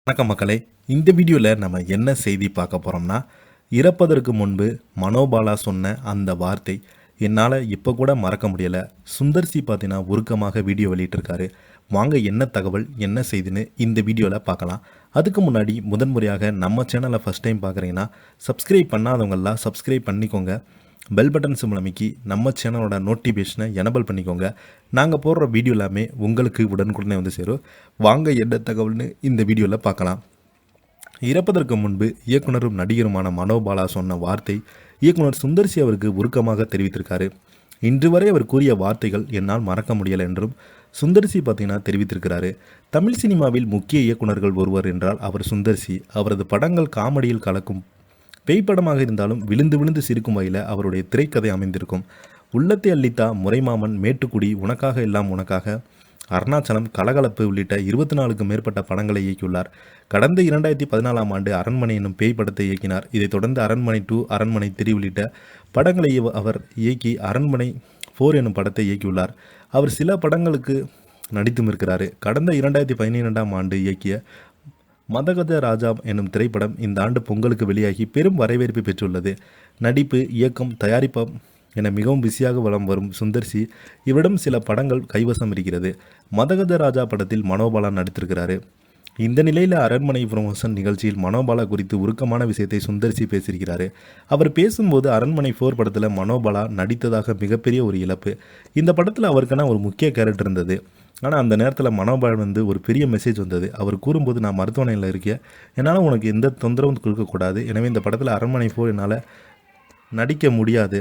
வணக்கம் மக்களே. இந்த வீடியோவில் நம்ம என்ன செய்தி பார்க்க போகிறோம்னா, இறப்பதற்கு முன்பு மனோபாலா சொன்ன அந்த வார்த்தை என்னால் இப்போ கூட மறக்க முடியலை. சுந்தர் சி பார்த்தீங்கன்னா உருக்கமாக வீடியோ வெளியிட்டிருக்காரு. வாங்க என்ன தகவல் என்ன செய்தின்னு இந்த வீடியோவில் பார்க்கலாம். அதுக்கு முன்னாடி முதன்முறையாக நம்ம சேனலை ஃபஸ்ட் டைம் பார்க்குறீங்கன்னா சப்ஸ்கிரைப் பண்ணாதவங்கெல்லாம் சப்ஸ்கிரைப் பண்ணிக்கோங்க. பெல் பட்டன் சிம்பிள் அமைக்கி நம்ம சேனலோட நோட்டிஃபிகேஷனை எனபிள் பண்ணிக்கோங்க. நாங்கள் போடுற வீடியோ எல்லாமே உங்களுக்கு உடனுக்குடனே வந்து சேரும். வாங்க என்ன தகவல்னு இந்த வீடியோவில் பார்க்கலாம். இறப்பதற்கு முன்பு இயக்குனரும் நடிகருமான மனோபாலா சொன்ன வார்த்தை இயக்குனர் சுந்தர் சி அவருக்கு உருக்கமாக தெரிவித்திருக்காரு. இன்று வரை அவர் கூறிய வார்த்தைகள் என்னால் மறக்க முடியலை என்றும் சுந்தர் சி பார்த்தீங்கன்னா தெரிவித்திருக்கிறாரு. தமிழ் சினிமாவில் முக்கிய இயக்குனர்கள் ஒருவர் என்றால் அவர் சுந்தர் சி. அவரது படங்கள் காமெடியில் கலக்கும் பேய்ப்படமாக இருந்தாலும் விழுந்து விழுந்து சிரிக்கும் வகையில் அவருடைய திரைக்கதை அமைந்திருக்கும். உள்ளத்தை அள்ளித்தா, முறைமாமன், மேட்டுக்குடி, உனக்காக எல்லாம் உனக்காக, அருணாச்சலம், கலகலப்பு உள்ளிட்ட 24க்கும் மேற்பட்ட படங்களை இயக்கியுள்ளார். கடந்த 2014ஆம் ஆண்டு அரண்மனை என்னும் பேய் படத்தை இயக்கினார். இதைத் தொடர்ந்து அரண்மனை 2, அரண்மனை 3 உள்ளிட்ட படங்களை அவர் இயக்கி அரண்மனை 4 என்னும் படத்தை இயக்கியுள்ளார். அவர் சில படங்களுக்கு நடித்தும் இருக்கிறார். கடந்த 2012ஆம் ஆண்டு இயக்கிய மதகத ராஜா என்னும் திரைப்படம் இந்த ஆண்டு பொங்கலுக்கு வெளியாகி பெரும் வரவேற்பு பெற்றுள்ளது. நடிப்பு, இயக்கம், தயாரிப்பம் என மிகவும் பிஸியாக வலம் வரும் சுந்தர் சி இவரிடம் சில படங்கள் கைவசம் இருக்கிறது. மதகத ராஜா படத்தில் மனோபாலா நடித்திருக்கிறாரு. இந்த நிலையில் அரண்மனை ப்ரமோஷன் நிகழ்ச்சியில் மனோபாலா குறித்து உருக்கமான விஷயத்தை சுந்தர் சி பேசியிருக்கிறாரு. அவர் பேசும்போது அரண்மனை 4 படத்தில் மனோபாலா நடித்ததாக மிகப்பெரிய ஒரு இழப்பு. இந்த படத்தில் அவருக்கான ஒரு முக்கிய கேரக்டர் இருந்தது. ஆனால் அந்த நேரத்தில் மனோபாலா ஒரு பெரிய மெசேஜ் வந்தது. அவர் கூறும்போது, நான் மருத்துவமனையில் இருக்கேன், என்னால் உனக்கு எந்த தொந்தரவும் கொடுக்கக்கூடாது. எனவே இந்த படத்தில் அரண்மனை 4 என்னால் நடிக்க முடியாது.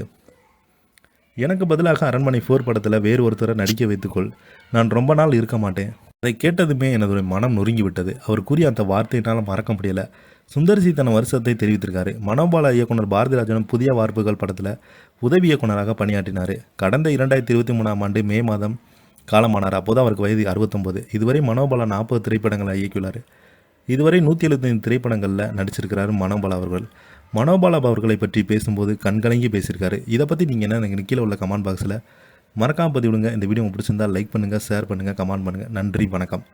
எனக்கு பதிலாக அரண்மனை 4 படத்தில் வேறு ஒருத்தரை நடிக்க வைத்துக்கொள். நான் ரொம்ப நாள் இருக்க மாட்டேன். அதை கேட்டதுமே எனது மனம் நொறுங்கி விட்டது. அவர் கூறிய அந்த வார்த்தையினால் மறக்க முடியலை. சுந்தர் சி தன் வருஷத்தை தெரிவித்திருக்காரு. மனோபாலா இயக்குனர் பாரதிராஜனும் புதிய வார்ப்புகள் படத்தில் உதவி இயக்குனராக பணியாற்றினார். கடந்த 2023ஆம் ஆண்டு மே மாதம் காலமானார். அப்போது அவருக்கு வயது 69. இதுவரை மனோபாலா 40 திரைப்படங்களை இயக்கியுள்ளார். இதுவரை 175 திரைப்படங்களில் நடிச்சிருக்கிறார் மனோபாலா அவர்கள். மனோபாலா அவர்களை பற்றி பேசும்போது கண்கலங்கி பேசியிருக்காரு. இதை பற்றி நீங்கள் என்ன எனக்கு கீழே உள்ள கமெண்ட் பாக்ஸில் மறக்காமல் பதிவிடுங்க. இந்த வீடியோ பிடிச்சிருந்தால் லைக் பண்ணுங்கள், ஷேர் பண்ணுங்கள், கமெண்ட் பண்ணுங்கள். நன்றி, வணக்கம்.